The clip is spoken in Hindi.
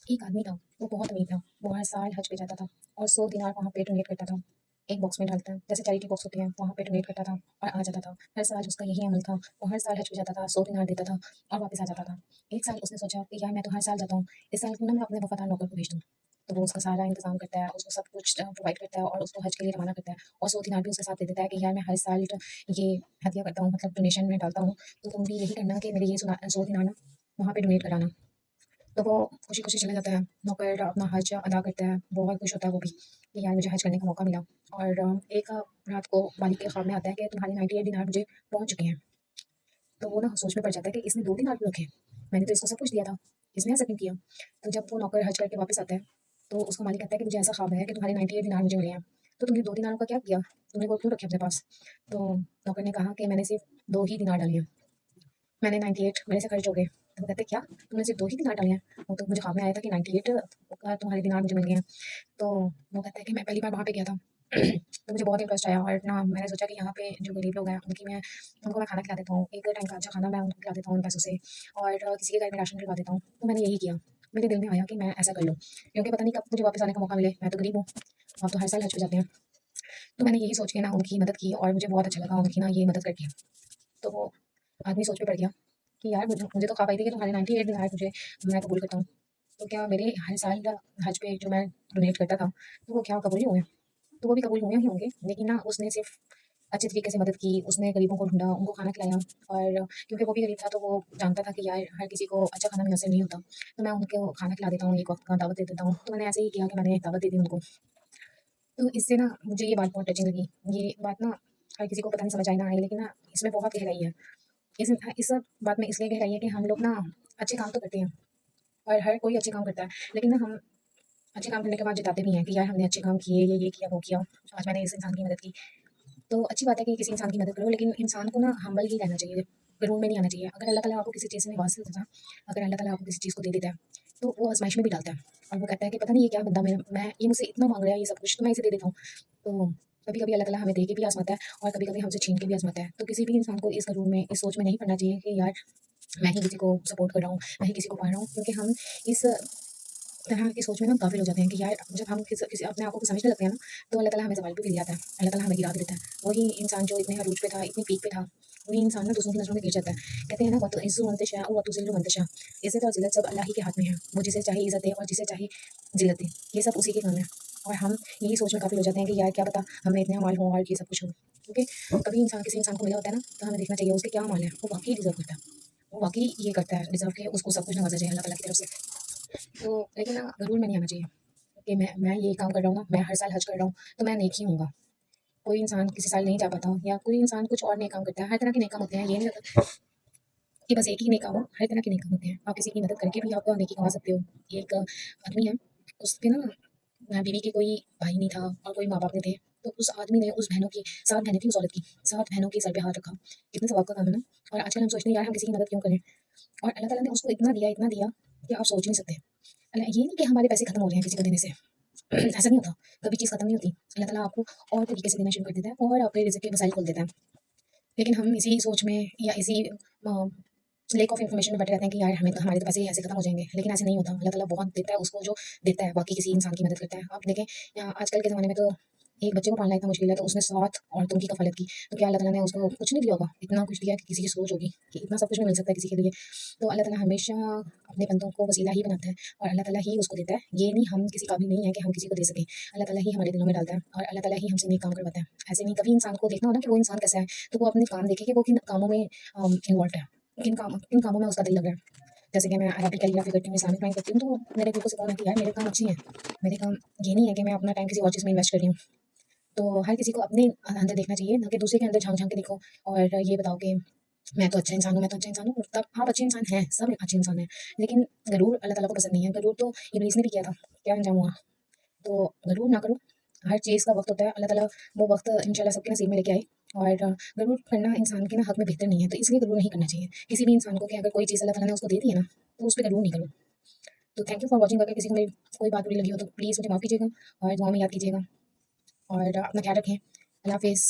एक आदमी था, वो बहुत अमीर था। वो हर साल हज पे जाता था और 100 दिनार वहाँ पे डोनेट करता था। एक बॉक्स में डालता है, जैसे चैरिटी बॉक्स होती है, वहाँ पे डोनेट करता था और आ जाता था। हर साल उसका यही अमल था। वो हर साल हज पे जाता था, 100 दिनार देता था और वापस आ जाता था। एक साल उसने सोचा कि यार मैं तो हर साल जाता हूँ, इस साल क्यों ना मैं अपने वफादार नौकर को भेज दूँ। तो वो उसका सारा इंतज़ाम करता है, उसको सब कुछ प्रोवाइड करता है और उसको हज के लिए रवाना करता है और 100 दिनार भी उसके साथ दे देता है कि यार मैं हर साल ये हदिया करता हूँ, मतलब डोनेशन में डालता हूँ, तो तुम भी यही करना कि मेरे ये 100 दिनार ना वहाँ पे डोनेट कराना। तो वो खुशी-खुशी चला जाता है, नौकर अपना हज अदा करता है, बहुत खुश होता है वो भी कि यार मुझे हज करने का मौका मिला। और एक रात को मालिक के ख्वाब में आता है कि तुम्हारे 98 दिनार मुझे पहुँच चुके हैं। तो वो ना सोच में पड़ जाता है कि इसने 2 दिनार क्यों रखे? मैंने तो इसको सब कुछ दिया था, इसने ऐसा क्यों किया? तो जब वो नौकर हज करके वापस आता है, तो उसको मालिक कहता है कि मुझे ऐसा ख्वाब है कि तुम्हारे 98 दिनार मुझे मिले हैं, तो तुमने 2 दिनारों का क्या किया? तुमने वो क्यों रखे अपने पास? तो नौकर ने कहा कि मैंने सिर्फ़ 2 ही दिनार डाले हैं। मैंने 98 मेरे से खर्च हो गए। तो वो कहते क्या? तुमने सिर्फ़ 2 ही दिनार डाले हैं? वो तो मुझे ख्वाब में आया था कि 98 का तुम्हारे दिनार मुझे मिल गए हैं। तो वो कहता है कि मैं पहली बार वहाँ पे गया था। तो मुझे बहुत इंटरेस्ट आया और ना मैंने सोचा कि यहाँ पे जो गरीब लोग हैं उनको मैं खाना खिला देता हूँ। एक टाइम का अच्छा खाना मैं उनको खिला देता हूँ उन पैसों से और किसी के घर में राशन डलवा देता हूँ। तो मैंने यही किया। मेरे दिल में आया कि मैं ऐसा कर लूँ, क्योंकि पता नहीं कब मुझे वापस आने का मौका मिले। मैं तो गरीब हूँ, आप तो हर साल हज पे जाते हैं। तो मैंने यही सोच के ना उनकी मदद की और मुझे बहुत अच्छा लगा उनकी ना ये मदद करके। तो वो आदमी सोच में पड़ गया कि यार मुझे मुझे तो ख्वाब आई थी कि तुम्हारे 98 दिनार मुझे मैं कबूल करता हूँ। तो क्या मेरे हर साल का हज पे जो मैं डोनेट करता था, तो वो क्या कबूल ही हुए? तो वो भी कबूल हुए ही होंगे, लेकिन ना उसने सिर्फ़ अच्छे तरीके से मदद की, उसने गरीबों को ढूँढा, उनको खाना खिलाया और क्योंकि वो भी गरीब था तो वो जानता था कि यार हर किसी को अच्छा खाना मुयस्सर नहीं होता। तो मैं उनको खाना खिला देता हूँ, एक वक़्त का दावत दे देता हूँ। तो मैंने ऐसे ही किया कि मैंने दावत दे दी उनको। तो इससे ना मुझे ये बात बहुत टचिंग लगी। ये बात ना हर किसी को पता नहीं समझ आए ना आए, लेकिन ना इसमें बहुत गहराई है। इस बात में इसलिए गहराई है कि हम लोग ना अच्छे काम तो करते हैं और हर कोई अच्छे काम करता है, लेकिन ना हम अच्छे काम करने के बाद जताते भी हैं कि यार हमने अच्छे काम किए, ये किया, वो किया, आज मैंने इस इंसान की मदद की। तो अच्छी बात है कि किसी इंसान की मदद करो, लेकिन इंसान को ना हम्बल ही रहना चाहिए, गरूर में नहीं आना चाहिए। अगर अल्लाह ताला आपको किसी चीज़ से नवाज़ देता है, अगर अल्लाह ताला आपको किसी चीज़ को दे देता है, तो वो आज़माइश में भी डालता है और वो कहता है कि पता नहीं ये क्या बंदा मेरा मैं ये मुझसे इतना माँग रहा है ये सब कुछ, तो मैं इसे दे देता हूँ। तो कभी-कभी अल्लाह ताला हमें दे के भी आज़माता है और कभी-कभी हमसे छीन के भी आज़माता है। तो किसी भी इंसान को इस गरूर में, इस सोच में नहीं पड़ना चाहिए कि यार मैं ही किसी को सपोर्ट कर रहा हूँ, मैं ही किसी को पा रहा हूँ, क्योंकि हम इस तरह की सोच में ना गाफ़िल हो जाते हैं कि यार जब हम किसी किसी अपने आप को समझने लगते हैं ना, तो अल्लाह ताला हमें ज़वाल पे भी ले आता है। अल्लाह ताला हमें गिरा भी देता है। वही इंसान जो इतने अरूज पे था, इतनी पीक पे था, वही इंसान ना दूसरों की नज़रों में गिर जाता है। कहते हैं ना वतुइज़्ज़ु मन तशा व तुज़िल्लु मन तशा। इज़्ज़त और ज़िल्लत सब अल्लाह ही के हाथ में है। वो जिसे चाहे इज़्ज़त दे और जिसे चाहे ज़िल्लत दे। ये सब उसी के काम है। और हम यही सोच में गाफ़िल हो जाते हैं कि यार क्या पता हमें इतने अमाल हों और ये सब कुछ हो। क्योंकि कभी इंसान किसी इंसान को मिला होता है ना, तो हमें देखना चाहिए उसके क्या अमाल हैं। वो वाक़ई डिज़र्व करता है। वो वाक़ई ये करता है डिज़र्व कि उसको सब कुछ नवाज़ा जाए अल्लाह ताला की तरफ से। तो लेकिन ना गरूर में नहीं आना चाहिए कि मैं ये काम कर रहा हूँ ना, मैं हर साल हज कर रहा हूँ, तो मैं नेक ही हूँगा। कोई इंसान किसी साल नहीं जा पाता या कोई इंसान कुछ और नेक काम करता है, हर तरह के नेक काम होते हैं। ये नहीं होता कि बस एक ही नेक काम हो, हर तरह के नेक काम होते हैं। आप किसी की मदद करके भी आप नेकी कमा सकते हो। एक आदमी है, उसके ना बीवी के कोई भाई नहीं था और कोई माँ-बाप नहीं थे, तो उस आदमी ने उस बहनों की 7 बहनें थी उस औरत की, 7 बहनों के सर पे हाथ रखा। कितने सवाब का काम है ना। और आजकल हम सोचते हैं यार हम किसी की मदद क्यों करें? और अल्लाह ताला ने उसको इतना दिया कि आप सोच नहीं सकते। ये नहीं कि हमारे पैसे खत्म हो रहे हैं किसी को देने से। ऐसा नहीं होता, कभी चीज़ खत्म नहीं होती। अल्लाह ताला आपको और तरीके से देना शुरू कर देता है और आपके रिज़्क के वसाइल खोल देता है। लेकिन हम इसी सोच में या इसी लैक ऑफ इन्फॉर्मेशन में बैठे रहते हैं कि यार हमारे तो पैसे ऐसे खत्म हो जाएँगे। लेकिन ऐसे नहीं होता। अल्लाह ताला बहुत देता है उसको जो देता है, बाकी किसी इंसान की मदद करता है। आप देखें आजकल के ज़माने में तो एक बच्चे को पालना इतना मुश्किल है, तो उसने 7 औरतों की कफ़ालत की। तो क्या अल्लाह ताला ने उसको कुछ नहीं दिया होगा? इतना कुछ दिया कि किसी की सोच होगी कि इतना सब कुछ नहीं मिल सकता है किसी के लिए। तो अल्लाह ताला हमेशा अपने बंदों को वसीला ही बनाता है और अल्लाह ताला ही उसको देता है। ये नहीं हम किसी काबिल नहीं है कि हम किसी को दे सकें। अल्लाह ताला ही हमारे दिलों में डालता है और अल्लाह ताला ही हमसे नेक काम करवाता है। ऐसे नहीं कभी इंसान को देखना हो ना कि वो इंसान कैसा है, तो वो अपने काम देखे कि वो किन कामों में इन्वॉल्व्ड है, किन कामों में उसका दिल लग रहा है। जैसे कि मैं अरबी कैलीग्राफी करती हूँ, इस्लामिक ड्राइंग करती हूँ, तो मेरे दिल को सुकून है कि यार मेरे काम अच्छे हैं। मेरे काम ये नहीं है कि मैं अपना टाइम किसी और चीज़ में इन्वेस्ट कर रही हूँ। तो हर किसी को अपने अंदर देखना चाहिए, ना कि दूसरे के अंदर झाँक-झाँक के देखो और ये बताओ कि मैं तो अच्छा इंसान हूँ, मैं तो अच्छा इंसान हूँ। तब आप अच्छे इंसान हैं, सब अच्छे इंसान हैं। लेकिन गरूर अल्लाह ताला को पसंद नहीं है। गरूर तो इब्लीस ने भी किया था, क्या अंजाम हुआ? तो गरूर ना करो। हर चीज़ का वक़्त होता है, अल्लाह ताला वो वक़्त इंशाल्लाह सबके नसीब में लेके आए और गरूर करना इंसान के ना हक़ में बेहतर नहीं है, तो इसलिए गरूर नहीं करना चाहिए। किसी भी इंसान को कि अगर कोई चीज़ अल्लाह ताला ने उसको दे दी है ना, तो उस पे गरूर नहीं करो। तो थैंक यू फॉर वॉचिंग। अगर किसी को मेरी कोई बात बुरी लगी हो तो प्लीज़ मुझे माफ़ कीजिएगा और दुआ में याद कीजिएगा और अपना ख़्याल रखें। अल्लाह हाफ़िज़।